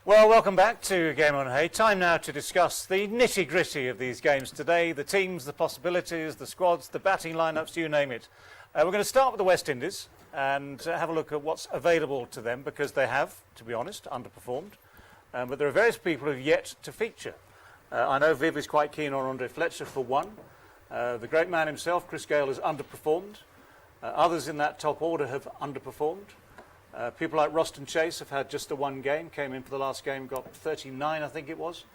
Well, welcome back to Game on Hay. Time now to discuss the nitty-gritty of these games today, the teams, the possibilities, the squads, the batting lineups, you name it. We're going to start with the West Indies and have a look at what's available to them, because they have, to be honest, underperformed. But there are various people who have yet to feature. I know Viv is quite keen on Andre Fletcher for one. The great man himself, Chris Gayle, has underperformed. Others in that top order have underperformed. People like Roston Chase have had just the one game, came in for the last game, got 39, I think it was.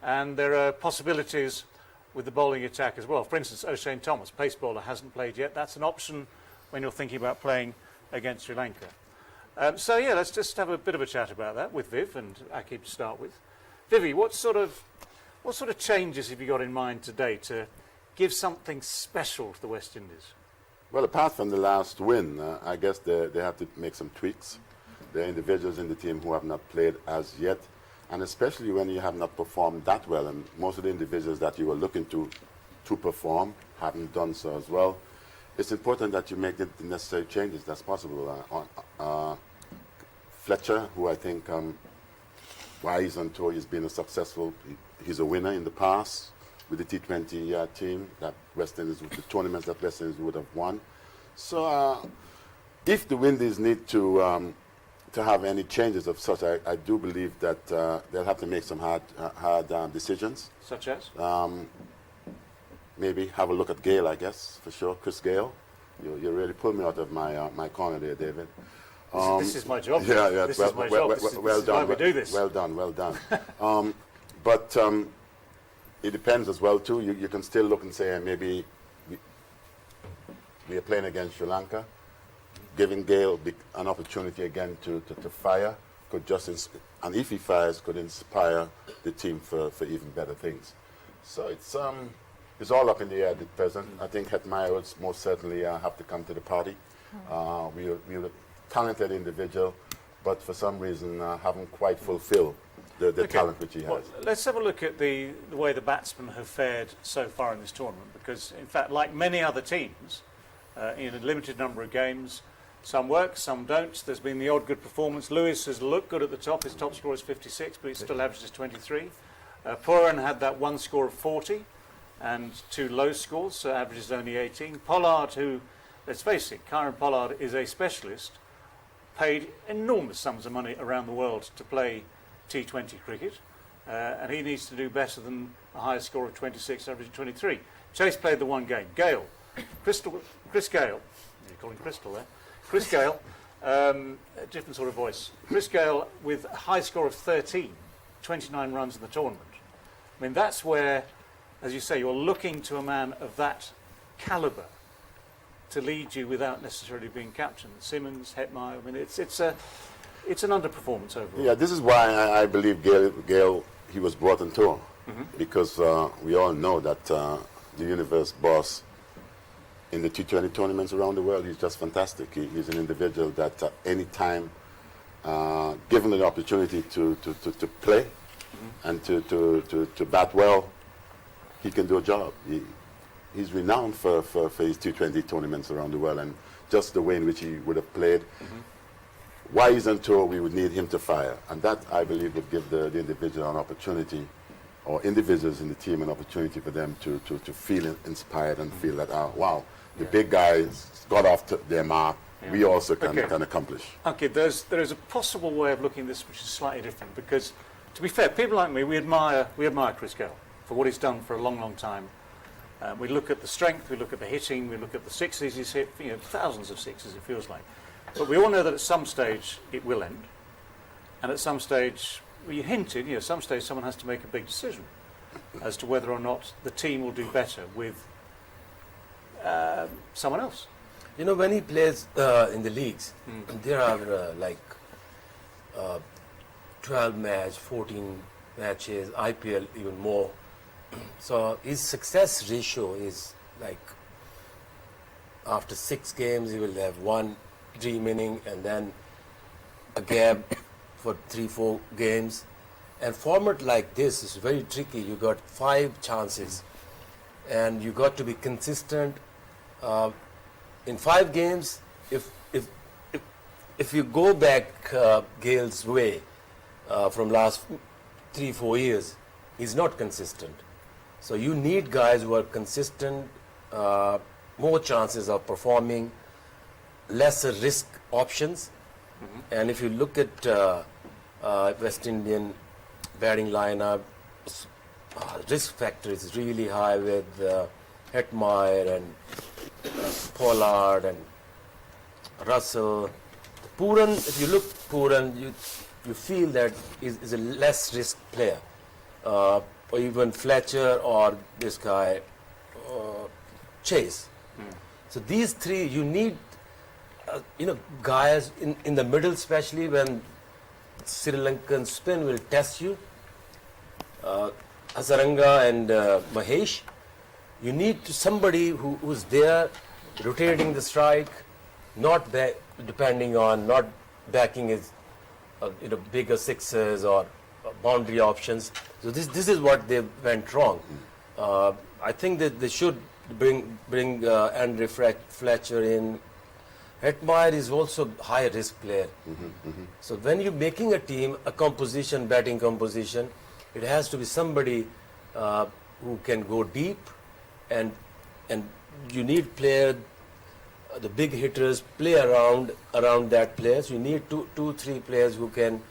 And there are possibilities with the bowling attack as well. For instance, O'Shane Thomas, pace bowler, hasn't played yet. That's an option when you're thinking about playing against Sri Lanka. So yeah, let's just have a bit of a chat about that with Viv and Aaqib to start with. Vivi, what sort of changes have you got in mind today to give something special to the West Indies? Well, apart from the last win, I guess they have to make some tweaks. There are individuals in the team who have not played as yet, and especially when you have not performed that well, and most of the individuals that you were looking to perform haven't done so as well. It's important that you make the necessary changes that's possible. Fletcher, who I think, while he's on tour, he's been he's a winner in the past with the T20 team that West Indies, the tournaments that West Indies would have won. So if the Windies need to have any changes of such, I do believe that they'll have to make some hard decisions. Such as? Maybe have a look at Gayle, I guess, for sure. Chris Gayle. You really pulled me out of my corner there, David. This is my job. Yeah. This is my job. Well done. Why we do this. Well done. But it depends as well too. You can still look and say maybe we are playing against Sri Lanka, giving Gayle an opportunity again to fire could and if he fires, could inspire the team for even better things. So it's all up in the air at present. I think Hetmeyer will most certainly have to come to the party. We're a talented individual, but for some reason haven't quite fulfilled the talent which he has. Well, let's have a look at the way the batsmen have fared so far in this tournament, because in fact, like many other teams, in a limited number of games, some work, some don't. There's been the odd good performance. Lewis has looked good at the top. His top score is 56, but he still averages 23. Pooran had that one score of 40 and two low scores, so averages only 18. Pollard, who, let's face it, Kieron Pollard is a specialist, paid enormous sums of money around the world to play T20 cricket, and he needs to do better than a higher score of 26, averaging 23. Chase played the one game. Gayle, Chris Gayle, you're calling Crystal there. Chris Gayle, a different sort of voice. Chris Gayle with a high score of 13, 29 runs in the tournament. I mean, that's where, as you say, you're looking to a man of that calibre to lead you without necessarily being captain. Simmons, Hetmeyer, I mean, it's an underperformance overall. Yeah, this is why I believe Gayle, he was brought on tour, because we all know that the universe boss in the T20 tournaments around the world, he's just fantastic. He's an individual that any time, given the opportunity to play and to bat well, he can do a job. He's renowned for his T20 tournaments around the world, and just the way in which he would have played. While he's on tour, we would need him to fire. And that, I believe, would give the individual an opportunity, or individuals in the team an opportunity for them to feel inspired and feel that, wow, the big guys got off their mark. Yeah. We also can accomplish. Okay, there is a possible way of looking at this which is slightly different, because, to be fair, people like me, we admire Chris Gayle for what he's done for a long, long time. We look at the strength, we look at the hitting, we look at the sixes he's hit, thousands of sixes it feels like. But we all know that at some stage it will end, and at some stage, well, you hinted, at some stage someone has to make a big decision as to whether or not the team will do better with someone else. When he plays in the leagues, there are 12 matches, 14 matches, IPL even more. So his success ratio is like after 6 games he will have 1 dream inning and then a gap for 3-4 games. And format like this is very tricky. You got 5 chances and you got to be consistent. In 5 games, if you go back Gayle's way, from last 3-4 years is not consistent. So you need guys who are consistent, more chances of performing, lesser risk options. And if you look at West Indian batting lineup, risk factor is really high with Hetmeyer and Pollard and Russell. Pooran, if you look Pooran, you feel that is a less risk player. Or even Fletcher or this guy, Chase. So these three, you need, guys in the middle, especially when Sri Lankan spin will test you. Azharanga and Mahesh, you need somebody who's there, rotating the strike, not backing his, bigger sixes or boundary options. So this is what they went wrong. I think that they should bring Andre Fletcher in. Hetmeyer is also high risk player. So when you're making a team, batting composition, it has to be somebody who can go deep, and you need player, the big hitters play around that player. So you need two, 3 players who can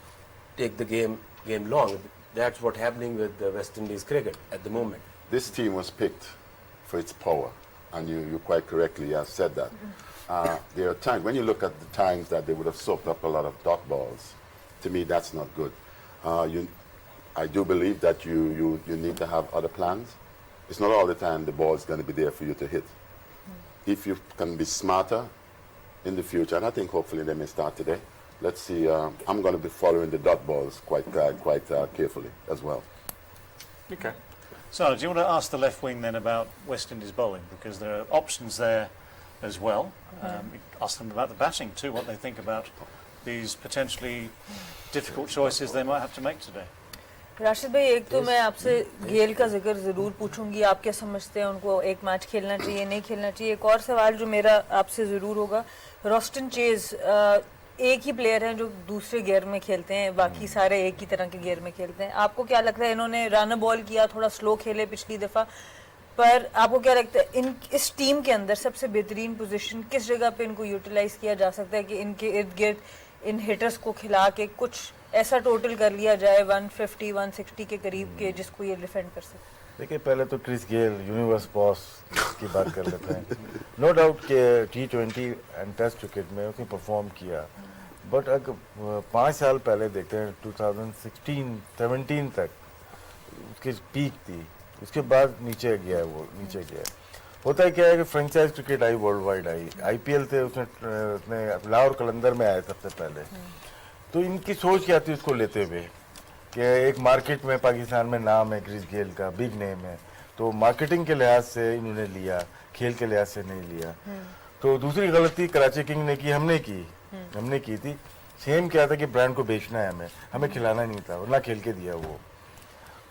take the game long. That's what's happening with the West Indies cricket at the moment. This team was picked for its power, and you quite correctly have said that. There are times, when you look at the times that they would have soaked up a lot of dot balls, to me that's not good. I do believe that you need to have other plans. It's not all the time the ball is going to be there for you to hit. If you can be smarter in the future, and I think hopefully they may start today. Let's see, I'm going to be following the dot balls quite carefully as well. Okay. So, do you want to ask the left wing then about West Indies bowling? Because there are options there as well. Ask them about the batting too, what they think about these potentially difficult choices they might have to make today. Rashid भाई, एक तो मैं आपसे गेल का जिक्र ज़रूर पूछूंगी, आप क्या समझते हैं उनको एक मैच खेलना चाहिए, नहीं खेलना चाहिए. एक और सवाल जो मेरा आपसे ज़रूर होगा, रॉस्टन चेज एक ही प्लेयर हैं जो दूसरे गियर में खेलते हैं, बाकी सारे एक ही तरह के गियर में खेलते हैं. आपको क्या लगता है, इन्होंने रन बॉल किया, थोड़ा स्लो खेले पिछली दफ़ा, पर आपको क्या लगता है इस टीम के अंदर सबसे बेहतरीन पोजीशन किस जगह पे इनको यूटिलाइज़ किया जा सकता है कि इनके इर्द गिर्द इन हिटर्स को खिला के कुछ ऐसा टोटल कर लिया जाए 150-160 के करीब के जिसको ये डिफेंड कर सके? देखिए, पहले तो क्रिस गेल यूनिवर्स बॉस की बात कर लेते हैं. नो डाउट कि T20 एंड टेस्ट क्रिकेट में उसने परफॉर्म किया, बट अगर 5 साल पहले देखते हैं 2016-17 तक उसकी पीक थी, उसके बाद नीचे गया. होता है क्या है कि franchise cricket I, world wide eye, IPL थे, उसने लाहौर कलंदर में आया सबसे पहले. तो इनकी सोच क्या थी उसको लेते हुए कि एक मार्केट में पाकिस्तान में नाम है क्रिस गेल का, बिग नेम है, तो मार्केटिंग के लिहाज से इन्होंने लिया, खेल के लिहाज से नहीं लिया. तो दूसरी गलती कराची किंग ने की, हमने की थी. सेम क्या था कि ब्रांड को बेचना है, हमें खिलाना नहीं था, वरना खेल के दिया वो.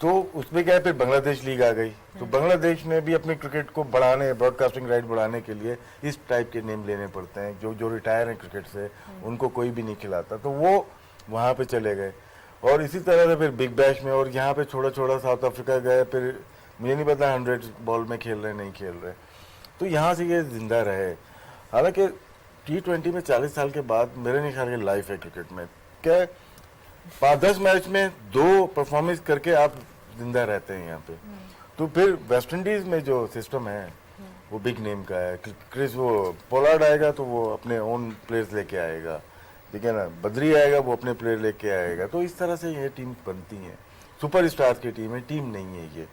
तो उसमें क्या है, फिर बांग्लादेश लीग आ गई, तो बांग्लादेश ने भी अपने क्रिकेट को बढ़ाने, ब्रॉडकास्टिंग राइट बढ़ाने के लिए इस टाइप के नेम लेने पड़ते हैं. जो रिटायर हैं क्रिकेट से, उनको कोई भी नहीं खिलाता, तो वो वहाँ पे चले गए. और इसी तरह से फिर बिग बैश में, और यहाँ पे छोटा साउथ अफ्रीका गए, फिर मुझे नहीं पता 100 बॉल में खेल रहे नहीं खेल रहे, तो यहाँ से ये जिंदा रहे. हालांकि T20 में 40 साल के बाद मेरे नहीं ख्याल लाइफ है क्रिकेट में, क्या 5-10 मैच में 2 परफॉर्मेंस करके आप जिंदा रहते हैं यहाँ पे. तो फिर वेस्ट इंडीज में जो सिस्टम है वो बिग नेम का है. क्रिस वो पोलार्ड आएगा तो वो अपने ओन प्लेयर्स लेके आएगा, ठीक है ना, बद्री आएगा वो अपने प्लेयर लेके आएगा. तो इस तरह से ये टीम बनती है, सुपर स्टार्स की टीम है, टीम नहीं है ये.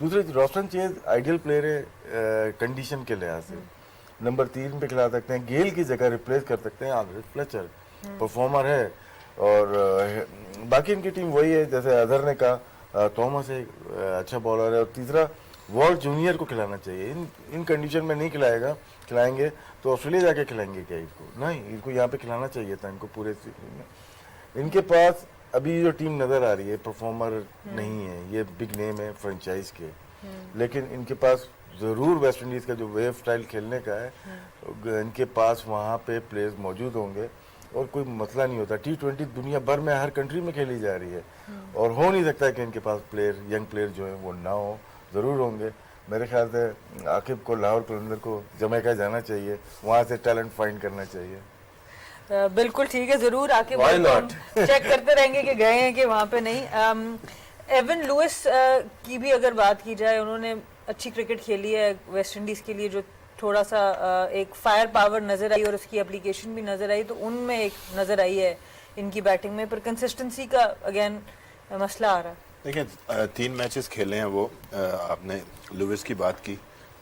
दूसरे रॉस्टन चेज आइडियल प्लेयर है कंडीशन के लिहाज से, नंबर 3 पे खिला सकते हैं, गेल की जगह रिप्लेस कर सकते हैं. आंद्रे फ्लेचर परफॉर्मर है, और बाकी इनकी टीम वही है जैसे अजहर ने कहा, थॉमस एक अच्छा बॉलर है. और तीसरा वर्ल्ड जूनियर को खिलाना चाहिए. इन कंडीशन में नहीं खिलाएंगे तो ऑस्ट्रेलिया जाके खिलाएंगे क्या इनको? नहीं, इनको यहाँ पे खिलाना चाहिए था इनको पूरे सीजन में. इनके पास अभी जो टीम नज़र आ रही है परफॉर्मर नहीं है, ये बिग नेम है फ्रेंचाइज के, लेकिन इनके पास ज़रूर वेस्ट इंडीज़ का जो वेव स्टाइल खेलने का है, इनके पास वहाँ पे प्लेयर्स मौजूद होंगे. और कोई मसला नहीं होता। T20 दुनिया भर में हर कंट्री में खेली जा रही है और हो नहीं सकता कि इनके पास प्लेयर, यंग प्लेयर जो है वो ना हो, ज़रूर होंगे। मेरे ख्याल से आकिब को, लाहौर कलंदर को जमैका जाना चाहिए, वहाँ से टैलेंट फाइंड करना चाहिए। बिल्कुल ठीक है, जरूर आके Why not? चेक करते रहेंगे कि गए हैं कि वहाँ पे नहीं। एवन लुइस की भी अगर बात की जाए, उन्होंने अच्छी क्रिकेट खेली है वेस्ट इंडीज के लिए, जो थोड़ा सा एक फायर पावर नजर आई और उसकी एप्लीकेशन भी नजर आई, तो उनमें एक नजर आई है इनकी बैटिंग में, पर कंसिस्टेंसी का अगेन मसला आ रहा है। देखिए 3 मैचेस खेले हैं वो, आपने लुइस की बात की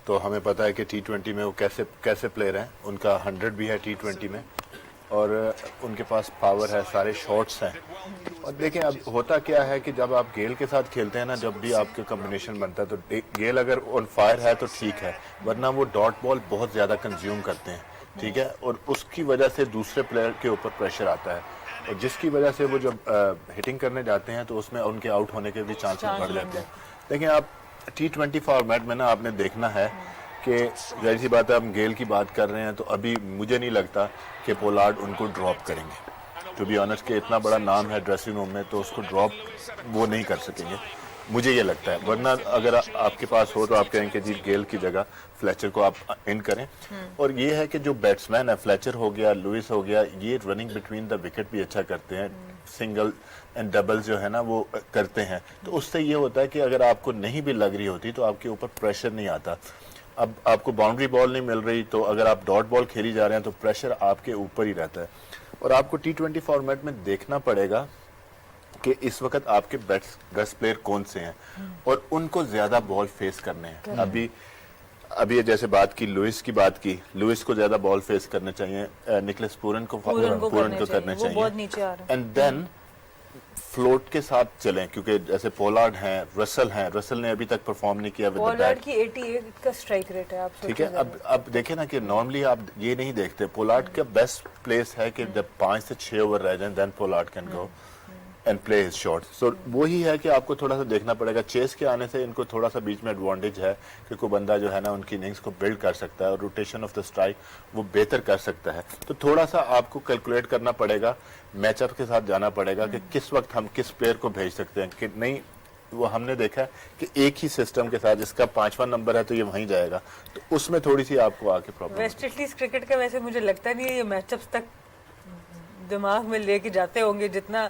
तो हमें पता है कि T20 में वो कैसे प्लेयर हैं। उनका 100 भी है T20 में और उनके पास पावर है, सारे शॉट्स हैं। और देखें अब होता क्या है कि जब आप गेल के साथ खेलते हैं ना, जब भी आपके कॉम्बिनेशन बनता है तो गेल अगर ऑन फायर है तो ठीक है, वरना वो डॉट बॉल बहुत ज़्यादा कंज्यूम करते हैं, ठीक है, और उसकी वजह से दूसरे प्लेयर के ऊपर प्रेशर आता है और जिसकी वजह से वो जब हिटिंग करने जाते हैं तो उसमें उनके आउट होने के भी चांसेस बढ़ जाते हैं। देखिए आप T20 फॉर्मेट में ना आपने देखना है कि जाहिर सी बात है, हम गेल की बात कर रहे हैं तो अभी मुझे नहीं लगता कि पोलार्ड उनको ड्रॉप करेंगे। टू बी ऑनेस्ट कि इतना बड़ा नाम है ड्रेसिंग रूम में तो उसको ड्रॉप वो नहीं कर सकेंगे, मुझे ये लगता है। वरना अगर आपके पास हो तो आप कहेंगे कि जी गेल की जगह फ्लेचर को आप इन करें। और ये है कि जो बैट्समैन है, फ्लेचर हो गया, लुइस हो गया, ये रनिंग बिटवीन द विकेट भी अच्छा करते हैं, सिंगल एंड डबल जो है ना वो करते हैं। तो उससे ये होता है कि अगर आपको नहीं भी लग रही होती तो आपके ऊपर प्रेशर नहीं आता। अब आपको बाउंड्री बॉल नहीं मिल रही तो अगर आप डॉट बॉल खेली जा रहे हैं तो प्रेशर आपके ऊपर ही रहता है। और आपको T20 फॉर्मेट में देखना पड़ेगा कि इस वक्त आपके बेस्ट प्लेयर कौन से हैं और उनको ज्यादा बॉल फेस करने हैं। अभी जैसे बात की, लुइस की बात की, लुइस को ज्यादा बॉल फेस करने चाहिए, निकोलस पूरन को करने चाहिए, एंड देन फ्लोट के साथ चलें, क्योंकि जैसे पोलार्ड हैं, रसल ने अभी तक परफॉर्म नहीं किया विद द पोलार्ड की 88 का स्ट्राइक रेट है, आप ठीक है। अब देखें ना कि नॉर्मली आप ये नहीं देखते, पोलार्ड का बेस्ट प्लेस है कि जब 5 से 6 ओवर रह जाएं then Pollard can go and play his shot. So वही है कि आपको थोड़ा सा देखना पड़ेगा। चेस के आने से इनको थोड़ा सा बीच में एडवांटेज है कि कोई बंदा जो है ना उनकी इनिंग्स को बिल्ड कर सकता है और रोटेशन ऑफ द स्ट्राइक वो बेहतर कर सकता है। तो थोड़ा सा आपको कैलकुलेट करना पड़ेगा, मैचअप के साथ जाना पड़ेगा कि किस वक्त हम किस प्लेयर को भेज सकते हैं कि नहीं। वो हमने देखा कि एक ही सिस्टम के साथ इसका 5वां नंबर है तो ये वहीं जाएगा, तो उसमें थोड़ी सी आपको आके प्रॉब्लम। वेस्ट इंडीज क्रिकेट का वैसे मुझे लगता नहीं है ये मैचअप्स तक दिमाग में लेके जाते होंगे जितना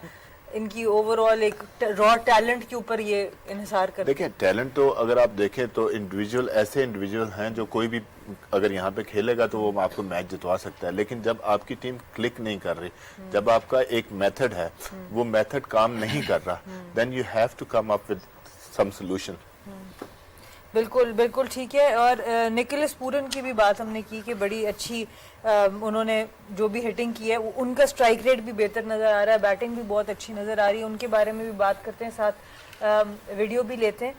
इनकी ओवरऑल एक रॉ टैलेंट के ऊपर ये इन्हिसार कर। देखिए टैलेंट तो अगर आप देखें तो इंडिविजुअल ऐसे इंडिविजुअल हैं जो कोई भी अगर यहाँ पे खेलेगा तो वो आपको मैच जितवा सकता है, लेकिन जब आपकी टीम क्लिक नहीं कर रही, जब आपका एक मेथड है वो मेथड काम नहीं कर रहा, then you have to come up with some solution. बिल्कुल बिल्कुल ठीक है। और निकोलस पूरन की भी बात हमने की कि बड़ी अच्छी उन्होंने जो भी हिटिंग की है उनका स्ट्राइक रेट भी बेहतर नज़र आ रहा है, बैटिंग भी बहुत अच्छी नज़र आ रही है। उनके बारे में भी बात करते हैं, साथ वीडियो भी लेते हैं।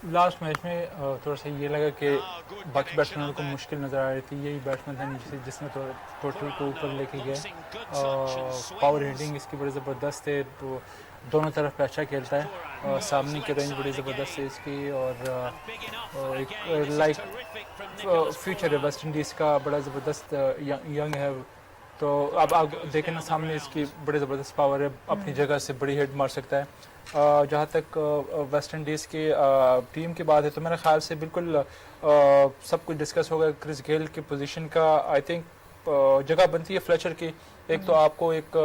लास्ट मैच में थोड़ा सा ये लगा कि बाकी बैट्समैनों को मुश्किल नज़र आ रही थी, यही बैट्समैन था जिसने टोटल को ऊपर लेके गए। पावर हिटिंग इसकी बड़ी ज़बरदस्त है, तो दोनों तरफ पे अच्छा खेलता है, सामने की रेंज बड़ी ज़बरदस्त है इसकी, और एक लाइक फ्यूचर है वेस्ट इंडीज़ का, बड़ा ज़बरदस्त यंग है। तो अब आप देखें ना, सामने इसकी बड़ी ज़बरदस्त पावर है, अपनी जगह से बड़ी हिट मार सकता है। जहाँ तक वेस्ट इंडीज़ की टीम की बात है तो मेरे ख्याल से बिल्कुल सब कुछ डिस्कस होगा। क्रिस गेल की पोजीशन का आई थिंक जगह बनती है फ्लेचर की। एक तो आपको एक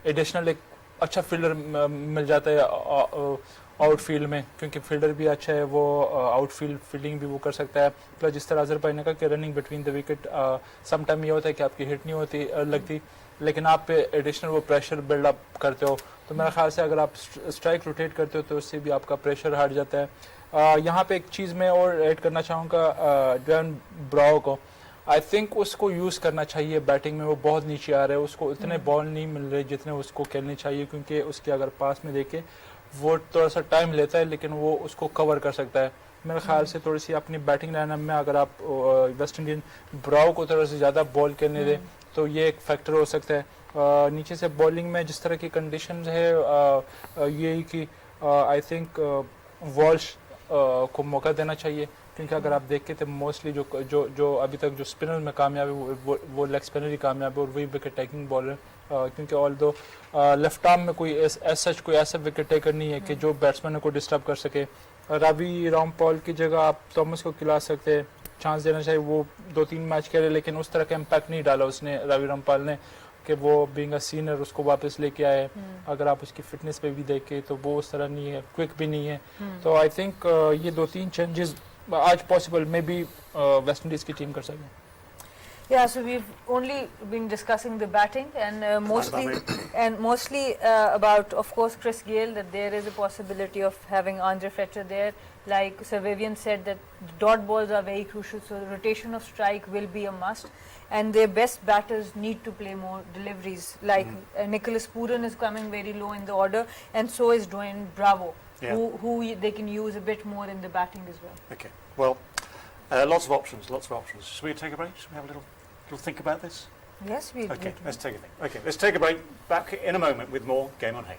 एडिशनल एक अच्छा फील्डर मिल जाता है आउटफील्ड में, क्योंकि फील्डर भी अच्छा है, वो आउटफील्ड फील्डिंग भी वो कर सकता है। प्लस जिस तरह अजहर भाई ने कहा कि running between the wicket some time ये होता है कि आपकी हिट नहीं होती लगती, लेकिन आप पे एडिशनल वो प्रेशर बिल्डअप करते हो, तो मेरे ख्याल से अगर आप स्ट्राइक रोटेट करते हो तो उससे भी आपका प्रेशर हट जाता है। यहाँ पे एक चीज़ मैं और ऐड करना चाहूँगा जॉन ब्राओ को, आई थिंक उसको यूज़ करना चाहिए बैटिंग में। वो बहुत नीचे आ रहा है, उसको इतने बॉल नहीं मिल रहे जितने उसको खेलने चाहिए, क्योंकि उसके अगर पास में देखे वो थोड़ा सा टाइम लेता है लेकिन वो उसको कवर कर सकता है। मेरे ख्याल से थोड़ी सी अपनी बैटिंग लाइनअप में अगर आप वेस्ट इंडीज ब्राओ को थोड़ा सा ज़्यादा बॉल खेलने दें तो ये एक फैक्टर हो सकता है। नीचे से बॉलिंग में जिस तरह की कंडीशंस है ये कि आई थिंक वॉल्श को मौका देना चाहिए, क्योंकि अगर आप देखें तो मोस्टली जो अभी तक जो स्पिनर में कामयाब है वो लेग स्पिनर ही कामयाब है और वही विकेट टेकिंग बॉलर, क्योंकि ऑल दो लेफ्ट आर्म में कोई सच कोई ऐसा विकेट टेकर नहीं है कि जो बैट्समैन को डिस्टर्ब कर सके। रवि रामपाल की जगह आप थॉमस को खिला सकते हैं, चांस देना चाहिए। वो 2-3 मैच खेले लेकिन उस तरह का इम्पैक्ट नहीं डाला उसने रवि रामपाल ने कि वो बीइंग अ सीनियर उसको वापस लेके आए। अगर आप उसकी फिटनेस पे भी देखें तो वो उस तरह नहीं है, क्विक भी नहीं है। तो आई थिंक ये 2-3 चेंजेस आज possible may be West Indies की टीम कर सके। Yeah, so we've only been discussing the batting and mostly about, of course, Chris Gayle, that there is a possibility of having Andre Fletcher there. Like Sir Vivian said, that dot balls are very crucial, so the rotation of strike will be a must. And their best batters need to play more deliveries. Like Nicholas Pooran is coming very low in the order, and so is Dwayne Bravo, who they can use a bit more in the batting as well. Okay, well, lots of options. Should we take a break? Should we have a little think about this? Yes, we Okay, let's take a think. Okay, let's take a break. Back in a moment with more Game on Hay.